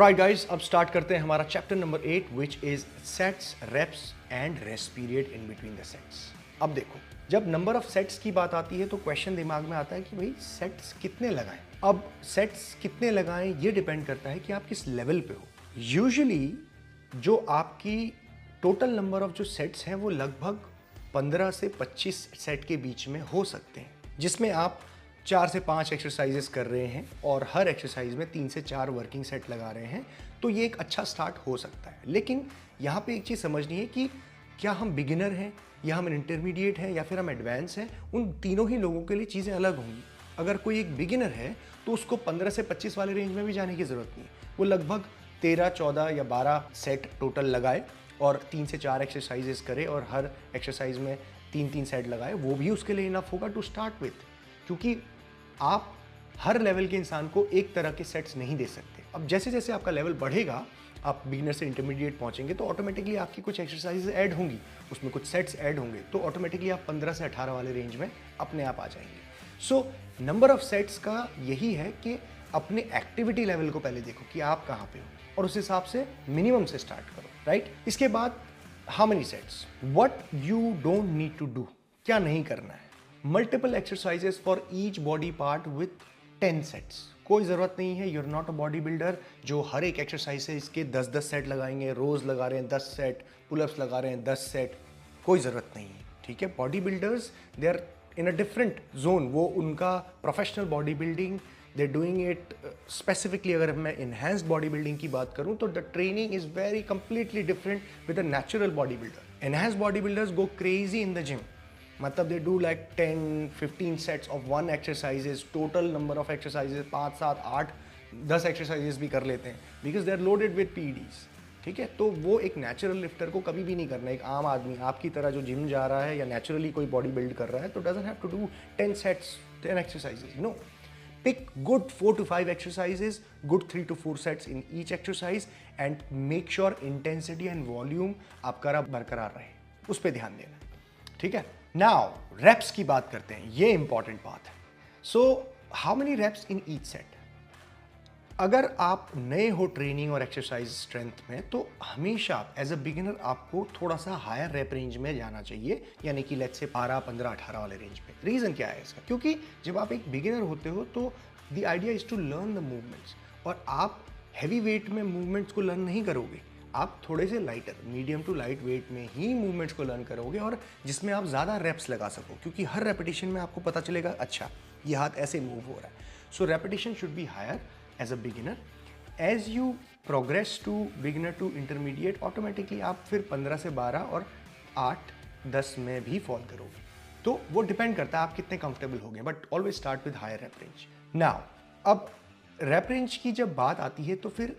Alright guys, अब start करते हैं हमारा chapter number 8 which is sets, reps and rest period in between the sets. अब देखो, जब नंबर ऑफ सेट्स की बात आती है तो क्वेश्चन दिमाग में आता है कि भाई सेट्स कितने लगाएं। अब सेट्स कितने लगाएं ये डिपेंड करता है कि आप किस लेवल पे हो। यूजुअली जो आपकी टोटल नंबर ऑफ जो सेट्स हैं वो लगभग 15 से 25 सेट के बीच में हो सकते हैं, जिसमें आप 4 से 5 एक्सरसाइजेस कर रहे हैं और हर एक्सरसाइज में 3 से 4 वर्किंग सेट लगा रहे हैं, तो ये एक अच्छा स्टार्ट हो सकता है। लेकिन यहाँ पे एक चीज़ समझनी है कि क्या हम बिगिनर हैं या हम इंटरमीडिएट हैं या फिर हम एडवांस हैं। उन तीनों ही लोगों के लिए चीज़ें अलग होंगी। अगर कोई एक बिगिनर है तो उसको 15 से 25 वाले रेंज में भी जाने की ज़रूरत नहीं है। वो लगभग 13, 14 या 12 सेट टोटल लगाए और 3 से 4 एक्सरसाइजेस करे और हर एक्सरसाइज में 3-3 सेट लगाए, वो भी उसके लिए इनफ होगा टू स्टार्ट विथ। क्योंकि आप हर लेवल के इंसान को एक तरह के सेट्स नहीं दे सकते। अब जैसे जैसे आपका लेवल बढ़ेगा, आप बिगिनर से इंटरमीडिएट पहुंचेंगे तो ऑटोमेटिकली आपकी कुछ एक्सरसाइजेज ऐड होंगी, उसमें कुछ सेट्स ऐड होंगे, तो ऑटोमेटिकली आप 15 से 18 वाले रेंज में अपने आप आ जाएंगे। सो नंबर ऑफ सेट्स का यही है कि अपने एक्टिविटी लेवल को पहले देखो कि आप कहाँ पे हो और उस हिसाब से मिनिमम से स्टार्ट करो, राइट। इसके बाद how many sets, what you don't need to do, क्या नहीं करना है। Multiple exercises for each body part with 10 sets. कोई ज़रूरत नहीं है, you are not a body builder जो हर एक एक्सरसाइज से इसके 10-10 सेट लगाएंगे, रोज लगा रहे हैं 10 सेट, पुलअप्स लगा रहे हैं 10 सेट, कोई ज़रूरत नहीं है, ठीक है। Body builders they are in a different zone, वो उनका professional body building they doing it specifically. अगर मैं इनहेंस्ड बॉडी बिल्डिंग की बात करूं तो the training is very completely different with a natural body builder. Enhanced body builders go crazy in the gym, मतलब they do like 10-15 sets of one exercises, total number of exercises 5, 7, 8, 10 exercises भी कर लेते हैं because they are loaded with PEDs, ठीक है। तो वो एक नेचुरल लिफ्टर को कभी भी नहीं करना। एक आम आदमी आपकी तरह जो जिम जा रहा है या नेचुरली कोई बॉडी बिल्ड कर रहा है तो doesn't have to do 10 sets, 10 exercises, no. Pick good 4 to 5 exercises, good 3 to 4 sets in each exercise and make sure intensity and volume आपका बरकरार रहे, उस पर ध्यान देना, ठीक है। Now reps की बात करते हैं, ये इंपॉर्टेंट बात है। So how many reps in each set? अगर आप नए हो ट्रेनिंग और एक्सरसाइज स्ट्रेंथ में तो हमेशा एज अ बिगिनर आपको थोड़ा सा हायर रेप रेंज में जाना चाहिए, यानी कि लेट्स से 12, 15, 18 वाले रेंज पे। रीज़न क्या है इसका? क्योंकि जब आप एक बिगिनर होते हो तो the idea is to learn the movements, और आप हैवी वेट में मूवमेंट्स को लर्न नहीं करोगे। आप थोड़े से lighter, medium to light weight में ही मूवमेंट्स को लर्न करोगे और जिसमें आप ज़्यादा रेप्स लगा सको, क्योंकि हर रेपिटेशन में आपको पता चलेगा अच्छा ये हाथ ऐसे मूव हो रहा है। So repetition should be higher as a beginner. As you progress to beginner to intermediate, automatically आप फिर 15 से 12 और 8, 10 में भी फॉल करोगे। तो वो डिपेंड करता है आप कितने कंफर्टेबल हो गए, but always start with higher rep range. Now अब रेप रेंज की जब बात आती है तो फिर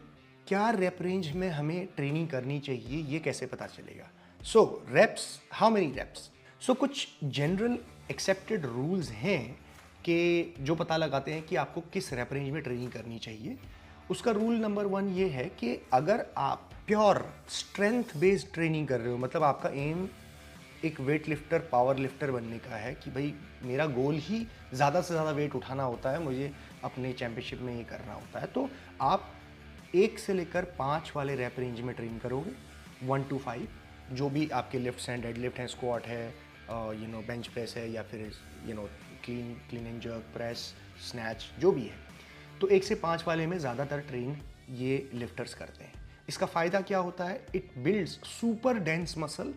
क्या रेप रेंज में हमें ट्रेनिंग करनी चाहिए, ये कैसे पता चलेगा? सो रेप्स, हाउ मेनी रेप्स। सो कुछ जनरल एक्सेप्टेड रूल्स हैं कि जो पता लगाते हैं कि आपको किस रेप रेंज में ट्रेनिंग करनी चाहिए। उसका रूल नंबर 1 ये है कि अगर आप प्योर स्ट्रेंथ बेस्ड ट्रेनिंग कर रहे हो, मतलब आपका एम एक वेट लिफ्टर, पावर लिफ्टर बनने का है कि भाई मेरा गोल ही ज़्यादा से ज़्यादा वेट उठाना होता है, मुझे अपने चैंपियनशिप में ये करना होता है, तो आप 1 से लेकर 5 वाले रेप रेंज में ट्रेन करोगे। 1 to 5 जो भी आपके लिफ्ट्स हैं, डेड लिफ्ट हैं, स्क्वाट है, बेंच प्रेस है, या फिर clean and jerk, press, snatch, जो भी है, तो 1 से 5 वाले में ज़्यादातर ट्रेन ये लिफ्टर्स करते हैं। इसका फ़ायदा क्या होता है? It builds super dense muscle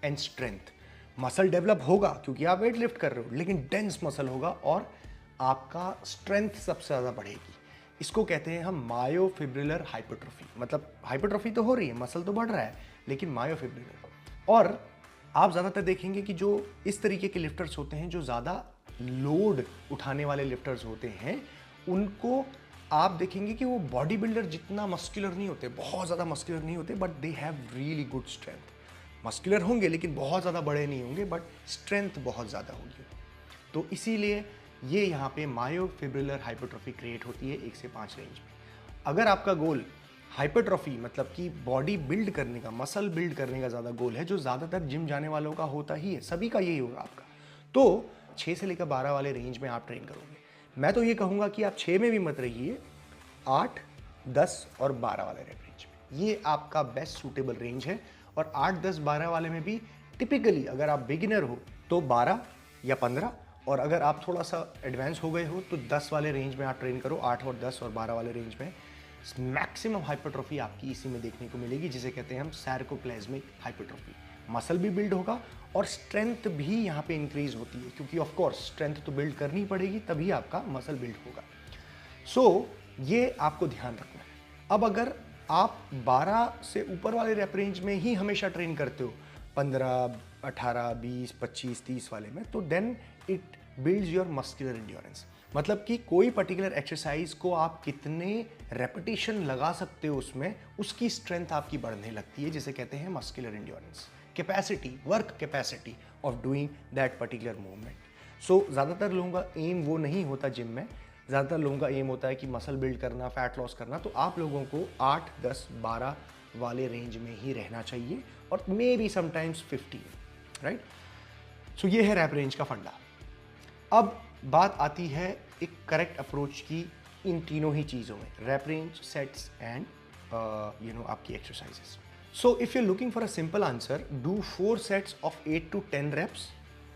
and strength. Muscle develop होगा क्योंकि आप वेट लिफ्ट कर रहे हो, लेकिन डेंस मसल होगा और आपका स्ट्रेंथ सबसे ज़्यादा बढ़ेगी। इसको कहते हैं हम मायोफिब्रिलर हाइपरट्रोफी। मतलब हाइपरट्रोफी तो हो रही है, मसल तो बढ़ रहा है, लेकिन मायोफिब्रिलर। और आप ज़्यादातर देखेंगे कि जो इस तरीके के लिफ्टर्स होते हैं, जो ज़्यादा लोड उठाने वाले लिफ्टर्स होते हैं, उनको आप देखेंगे कि वो बॉडी बिल्डर जितना मस्कुलर नहीं होते, बहुत ज़्यादा मस्कुलर नहीं होते, but they have really good strength. Muscular होंगे लेकिन बहुत ज़्यादा बड़े नहीं होंगे, बट स्ट्रेंथ बहुत ज़्यादा होगी। तो इसीलिए ये यहाँ पे मायोफिब्रिलर हाइपरट्रोफी क्रिएट होती है 1 से 5 रेंज में। अगर आपका गोल हाइपरट्रोफी मतलब कि बॉडी बिल्ड करने का, मसल बिल्ड करने का ज़्यादा गोल है, जो ज़्यादातर जिम जाने वालों का होता ही है, सभी का यही होगा आपका, तो 6 से लेकर 12 वाले रेंज में आप ट्रेन करोगे। मैं तो ये कहूँगा कि आप 6 में भी मत रहिए, 8, 10 और 12 वाले रेप रेंज में। ये आपका बेस्ट सूटेबल रेंज है। और 8, 10, 12 वाले में भी टिपिकली अगर आप बिगिनर हो तो 12 या 15, और अगर आप थोड़ा सा एडवांस हो गए हो तो 10 वाले रेंज में आप ट्रेन करो। 8 और 10 और 12 वाले रेंज में मैक्सिमम हाइपरट्रॉफी आपकी इसी में देखने को मिलेगी, जिसे कहते हैं हम सार्कोप्लाज्मिक हाइपरट्रॉफी। मसल भी बिल्ड होगा और स्ट्रेंथ भी यहाँ पे इंक्रीज होती है, क्योंकि ऑफ कोर्स स्ट्रेंथ तो बिल्ड करनी पड़ेगी, तभी आपका मसल बिल्ड होगा। सो ये आपको ध्यान रखना है। अब अगर आप 12 से ऊपर वाले रेप रेंज में ही हमेशा ट्रेन करते हो, 15, 18, 20, 25, 30 वाले में, तो then it builds your muscular endurance. मतलब कि कोई पर्टिकुलर एक्सरसाइज को आप कितने रेपिटेशन लगा सकते हो उसमें, उसकी स्ट्रेंथ आपकी बढ़ने लगती है, जिसे कहते हैं muscular endurance capacity, work capacity of doing that particular movement. So ज़्यादातर लोगों का एम वो नहीं होता जिम में, ज़्यादातर लोगों का एम होता है कि मसल बिल्ड करना, फैट लॉस करना। तो आप लोगों को 8, 10, 12 वाले रेंज में ही रहना चाहिए, और मे बी समटाइम्स 50, राइट। सो ये है रैप रेंज का फंडा। अब बात आती है एक करेक्ट अप्रोच की इन तीनों ही चीज़ों में, रैप रेंज, सेट्स एंड आपकी exercises. So if you are looking for a simple answer, do 4 sets of 8 to 10 reps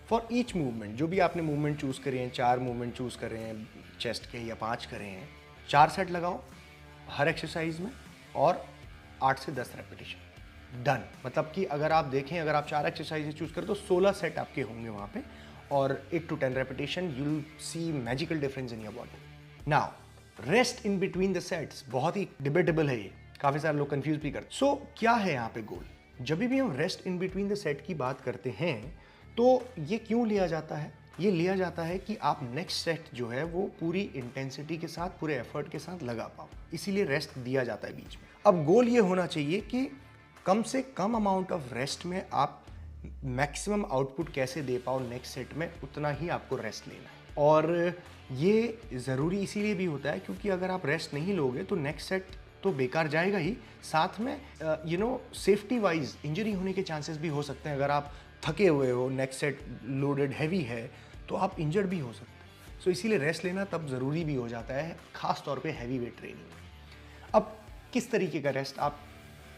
for each movement. जो भी आपने मूवमेंट चूज करे हैं, 4 मूवमेंट चूज कर रहे हैं चेस्ट के या 5 करे हैं, 4 सेट लगाओ हर एक्सरसाइज में और 8 से 10 रेपिटेशन, डन। मतलब कि अगर आप देखें, अगर आप 4 एक्सरसाइज चूज करें तो 16 सेट आपके होंगे वहाँ पे, और 8 to 10 repetition, you will see magical difference in your body. Now rest in between the sets बहुत ही डिबेटेबल है, ये काफ़ी सारे लोग कंफ्यूज भी करते हैं। सो क्या है यहाँ पे गोल? जब भी हम rest in between the set की बात करते हैं तो ये क्यों लिया जाता है? ये लिया जाता है कि आप नेक्स्ट सेट जो है वो पूरी इंटेंसिटी के साथ, पूरे एफर्ट के साथ लगा पाओ, इसीलिए रेस्ट दिया जाता है बीच में। अब गोल ये होना चाहिए कि कम से कम अमाउंट ऑफ रेस्ट में आप मैक्सिमम आउटपुट कैसे दे पाओ नेक्स्ट सेट में, उतना ही आपको रेस्ट लेना है। और ये ज़रूरी इसीलिए भी होता है क्योंकि अगर आप रेस्ट नहीं लोगे तो नेक्स्ट सेट तो बेकार जाएगा ही, साथ में सेफ्टी वाइज इंजरी होने के चांसेस भी हो सकते हैं। अगर आप थके हुए हो, नेक्स्ट सेट लोडेड हैवी है, तो आप इंजर्ड भी हो सकते हैं। सो इसीलिए रेस्ट लेना तब ज़रूरी भी हो जाता है, खास तौर पे हैवी वेट ट्रेनिंग में। अब किस तरीके का रेस्ट, आप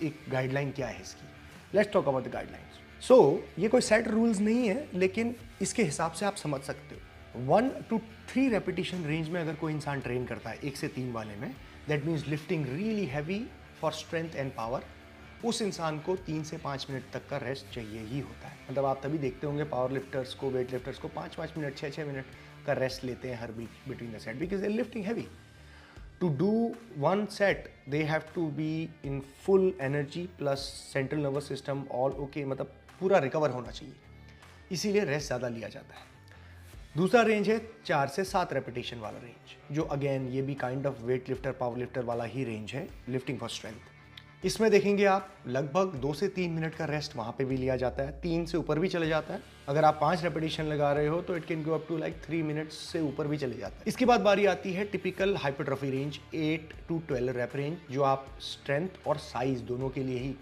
एक गाइडलाइन क्या है इसकी? Let's talk about the guidelines. So ये कोई सेट रूल्स नहीं है, लेकिन इसके हिसाब से आप समझ सकते हो। 1 to 3 रेपिटेशन रेंज में अगर कोई इंसान ट्रेन करता है 1 से 3 वाले में, that means lifting really heavy for strength and power, उस इंसान को 3 से 5 मिनट तक का रेस्ट चाहिए ही होता है। मतलब आप तभी देखते होंगे पावर लिफ्टर्स को, वेट लिफ्टर्स को 5-5 मिनट, 6-6 मिनट का रेस्ट लेते हैं हर between the set, because they are lifting heavy. To do one set, they have to be in full energy plus central nervous system all okay, मतलब पूरा recover होना चाहिए, इसीलिए रेस्ट ज़्यादा लिया जाता है। दूसरा रेंज है 4 से 7 रेपिटेशन वाला रेंज, जो अगेन ये भी kind of weight lifter, power lifter वाला ही रेंज है, लिफ्टिंग फॉर स्ट्रेंथ। इसमें देखेंगे आप लगभग 2 से 3 मिनट का रेस्ट वहाँ पे भी लिया जाता है, 3 से ऊपर भी चले जाता है। अगर आप 5 रेपिटेशन लगा रहे हो तो it can go up to like 3 minutes से ऊपर भी चले जाता है। इसके बाद बारी आती है typical hypertrophy range, 8 to 12 rape range, जो आप स्ट्रेंथ और साइज दोनों के लिए ही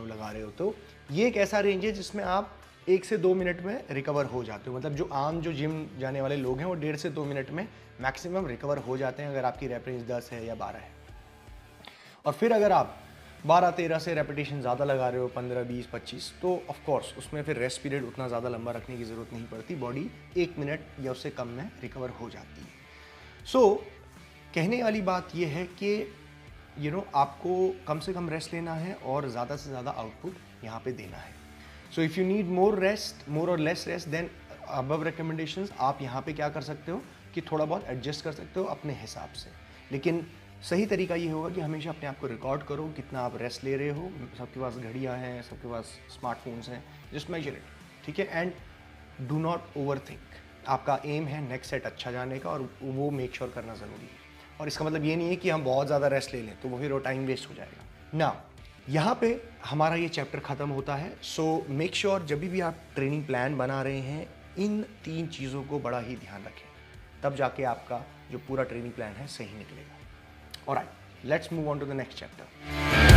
लगा रहे हो। तो ये एक ऐसा रेंज है जिसमें आप 1 से 2 मिनट में रिकवर हो जाते हो। मतलब जो जिम जाने वाले लोग हैं वो 1.5 से 2 मिनट में मैक्सिमम रिकवर हो जाते हैं, अगर आपकी रेप रेंज 10 है या 12 है। और फिर अगर आप 12-13 से रेपिटेशन ज़्यादा लगा रहे हो, 15, 20, 25, तो ऑफ कोर्स उसमें फिर रेस्ट पीरियड उतना ज़्यादा लंबा रखने की ज़रूरत नहीं पड़ती, बॉडी 1 मिनट या उससे कम में रिकवर हो जाती है। सो कहने वाली बात यह है कि आपको कम से कम रेस्ट लेना है और ज़्यादा से ज़्यादा आउटपुट यहाँ पे देना है। So if you need more और less rest than above recommendations, आप यहाँ पे क्या कर सकते हो कि थोड़ा बहुत एडजस्ट कर सकते हो अपने हिसाब से, लेकिन सही तरीका ये होगा कि हमेशा अपने आप को रिकॉर्ड करो कितना आप रेस्ट ले रहे हो। सबके पास घड़ियाँ हैं, सबके पास स्मार्टफोन्स हैं, जस्ट मेजर इट, ठीक है। And do not over think, आपका एम है नेक्स्ट सेट अच्छा जाने का, और वो मेक श्योर करना ज़रूरी है। और इसका मतलब ये नहीं है कि हम बहुत ज़्यादा रेस्ट ले लें तो वो फिर वो टाइम वेस्ट हो जाएगा ना। यहाँ पे हमारा ये चैप्टर ख़त्म होता है। सो मेक श्योर जब भी आप ट्रेनिंग प्लान बना रहे हैं, इन 3 चीज़ों को बड़ा ही ध्यान रखें, तब जाके आपका जो पूरा ट्रेनिंग प्लान है सही निकलेगा। Alright, let's move on to the next chapter.